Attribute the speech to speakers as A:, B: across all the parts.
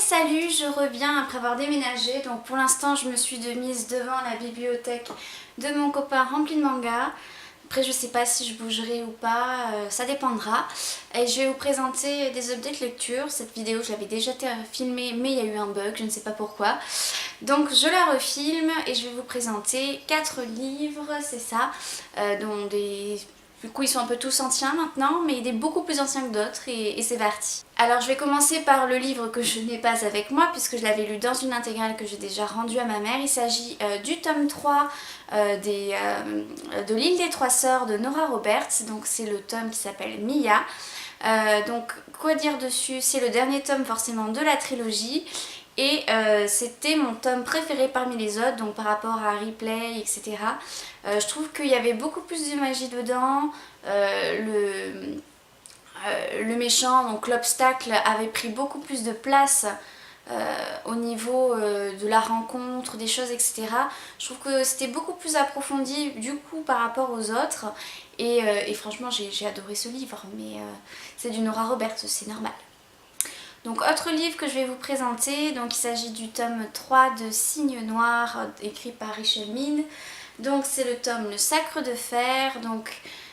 A: salut, je reviens après avoir déménagé. Donc pour l'instant je me suis mise devant la bibliothèque de mon copain remplie de mangas. Après je sais pas si je bougerai ou pas, ça dépendra. Et je vais vous présenter des updates lecture. Cette vidéo je l'avais déjà filmée mais il y a eu un bug, je ne sais pas pourquoi. Donc je la refilme et je vais vous présenter 4 livres, c'est ça, dont des... Du coup ils sont un peu tous anciens maintenant, mais des beaucoup plus anciens que d'autres et c'est parti. Alors je vais commencer par le livre que je n'ai pas avec moi puisque je l'avais lu dans une intégrale que j'ai déjà rendue à ma mère. Il s'agit du tome 3 de l'île des trois sœurs de Nora Roberts, donc c'est le tome qui s'appelle Mia. Donc quoi dire dessus, c'est le dernier tome forcément de la trilogie. Et c'était mon tome préféré parmi les autres, donc par rapport à Ripley, etc. Je trouve qu'il y avait beaucoup plus de magie dedans. Le méchant, donc l'obstacle, avait pris beaucoup plus de place au niveau de la rencontre, des choses, etc. Je trouve que c'était beaucoup plus approfondi du coup par rapport aux autres. Et franchement, j'ai adoré ce livre, mais c'est du Nora Roberts, c'est normal. Donc autre livre que je vais vous présenter, donc il s'agit du tome 3 de Cygne Noir écrit par Richelle Mille. Donc c'est le tome Le Sacre de Fer. Donc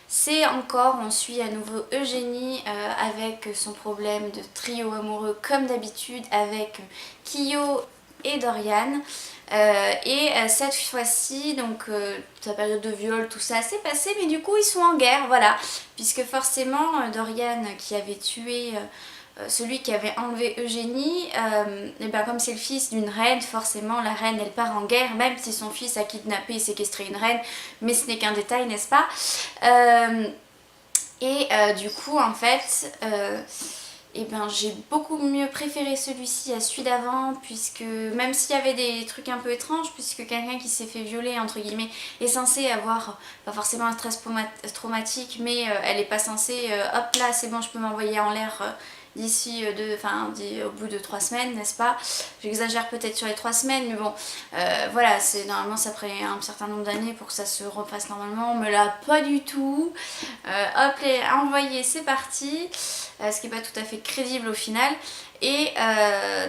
A: c'est encore, on suit à nouveau Eugénie avec son problème de trio amoureux comme d'habitude avec Kiyo et Dorian. Cette fois-ci, donc sa période de viol, tout ça s'est passé, mais du coup ils sont en guerre, voilà. Puisque forcément Dorian qui avait tué... celui qui avait enlevé Eugénie, et ben comme c'est le fils d'une reine, forcément la reine elle part en guerre, même si son fils a kidnappé et séquestré une reine, mais ce n'est qu'un détail, n'est-ce pas? Du coup en fait, et ben j'ai beaucoup mieux préféré celui-ci à celui d'avant, puisque même s'il y avait des trucs un peu étranges, puisque quelqu'un qui s'est fait violer entre guillemets est censé avoir pas forcément un stress traumatique, mais elle est pas censée hop là c'est bon je peux m'envoyer en l'air d'ici au bout de 3 semaines, n'est-ce pas? J'exagère peut-être sur les 3 semaines, mais bon, voilà, normalement ça prend un certain nombre d'années pour que ça se refasse normalement, mais là pas du tout. Hop, les envoyé, c'est parti, ce qui n'est pas tout à fait crédible au final. Et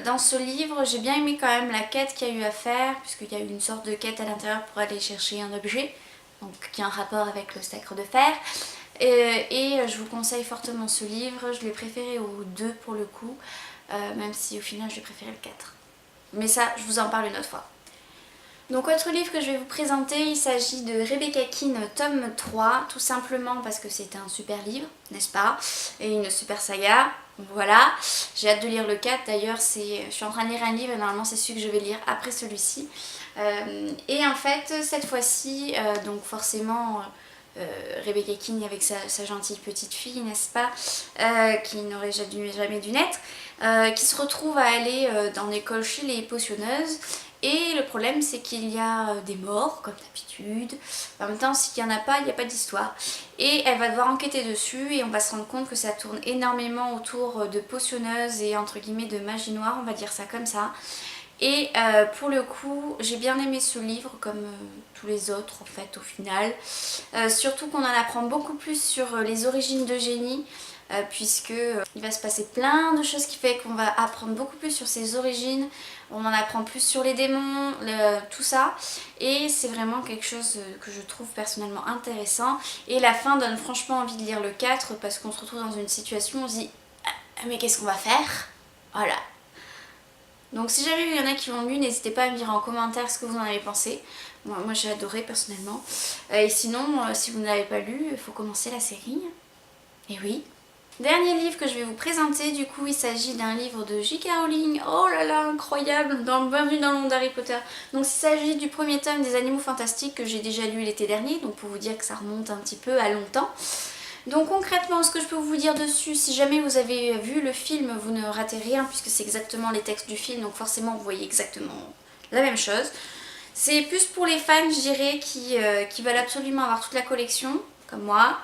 A: dans ce livre, j'ai bien aimé quand même la quête qu'il y a eu à faire, puisqu'il y a eu une sorte de quête à l'intérieur pour aller chercher un objet, donc qui a un rapport avec le Sacre de Fer. Je vous conseille fortement ce livre, je l'ai préféré au 2 pour le coup, même si au final j'ai préféré le 4. Mais ça, je vous en parle une autre fois. Donc autre livre que je vais vous présenter, il s'agit de Rebecca Keane tome 3, tout simplement parce que c'est un super livre, n'est-ce pas? Et une super saga, voilà. J'ai hâte de lire le 4, d'ailleurs je suis en train de lire un livre et normalement c'est celui que je vais lire après celui-ci. Et en fait, cette fois-ci, donc forcément... Rebecca Keane avec sa gentille petite fille, n'est-ce pas, qui n'aurait jamais dû naître, qui se retrouve à aller dans l'école chez les potionneuses. Et le problème c'est qu'il y a des morts comme d'habitude, en même temps s'il n'y en a pas, il n'y a pas d'histoire. Et elle va devoir enquêter dessus et on va se rendre compte que ça tourne énormément autour de potionneuses et entre guillemets de magie noire, on va dire ça comme ça. Et pour le coup, j'ai bien aimé ce livre comme tous les autres en fait au final. Surtout qu'on en apprend beaucoup plus sur les origines d'Eugénie, puisque il va se passer plein de choses qui fait qu'on va apprendre beaucoup plus sur ses origines. On en apprend plus sur les démons, tout ça. Et c'est vraiment quelque chose que je trouve personnellement intéressant. Et la fin donne franchement envie de lire le 4 parce qu'on se retrouve dans une situation où on se dit « mais qu'est-ce qu'on va faire ?» Voilà. Donc si jamais il y en a qui l'ont lu, n'hésitez pas à me dire en commentaire ce que vous en avez pensé. Moi j'ai adoré personnellement. Et sinon, si vous ne l'avez pas lu, il faut commencer la série. Et oui. Dernier livre que je vais vous présenter, du coup il s'agit d'un livre de J.K. Rowling. Oh là là, incroyable, bienvenue dans le monde d'Harry Potter. Donc il s'agit du premier tome des Animaux Fantastiques que j'ai déjà lu l'été dernier, donc pour vous dire que ça remonte un petit peu à longtemps. Donc concrètement, ce que je peux vous dire dessus, si jamais vous avez vu le film, vous ne ratez rien puisque c'est exactement les textes du film, donc forcément vous voyez exactement la même chose. C'est plus pour les fans, je dirais, qui veulent absolument avoir toute la collection, comme moi.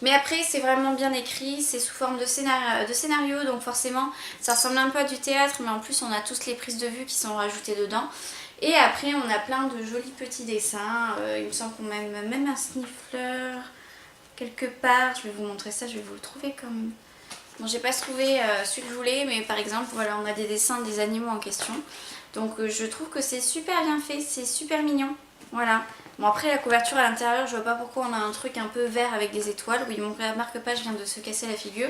A: Mais après, c'est vraiment bien écrit, c'est sous forme de scénario, donc forcément, ça ressemble un peu à du théâtre, mais en plus on a tous les prises de vue qui sont rajoutées dedans. Et après, on a plein de jolis petits dessins, il me semble qu'on a même un sniffler... quelque part, je vais vous montrer ça, je vais vous le trouver comme Bon, j'ai pas trouvé celui que je voulais, mais par exemple, voilà, on a des dessins des animaux en question. Donc je trouve que c'est super bien fait, c'est super mignon. Voilà. Bon, après la couverture à l'intérieur, je vois pas pourquoi on a un truc un peu vert avec des étoiles. Oui, mon marque-page vient de se casser la figure,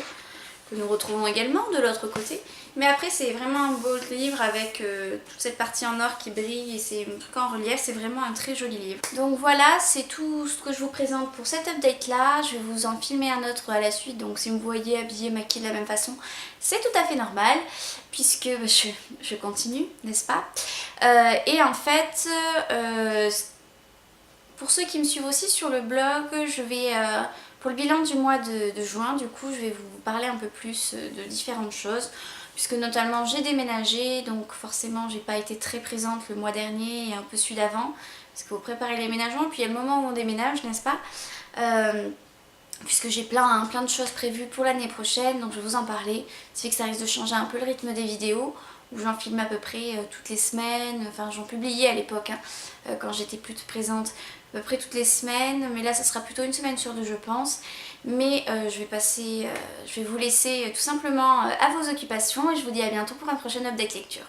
A: que nous retrouvons également de l'autre côté. Mais après, c'est vraiment un beau livre avec toute cette partie en or qui brille et c'est un truc en relief. C'est vraiment un très joli livre. Donc voilà, c'est tout ce que je vous présente pour cette update là. Je vais vous en filmer un autre à la suite. Donc si vous me voyez habillée, maquillée de la même façon, c'est tout à fait normal puisque bah, je continue, n'est-ce pas? Et en fait, pour ceux qui me suivent aussi sur le blog, je vais... pour le bilan du mois de juin, du coup, je vais vous parler un peu plus de différentes choses. Puisque notamment j'ai déménagé, donc forcément j'ai pas été très présente le mois dernier et un peu celui d'avant. Parce qu'il faut préparer les déménagements, puis il y a le moment où on déménage, n'est-ce pas? Puisque j'ai plein de choses prévues pour l'année prochaine, donc je vais vous en parler. Ce qui fait que ça risque de changer un peu le rythme des vidéos, où j'en filme à peu près toutes les semaines, enfin j'en publiais à l'époque, hein, quand j'étais plus présente, à peu près toutes les semaines, mais là ça sera plutôt une semaine sur deux je pense. Mais je vais vous laisser tout simplement à vos occupations et je vous dis à bientôt pour un prochain update lecture.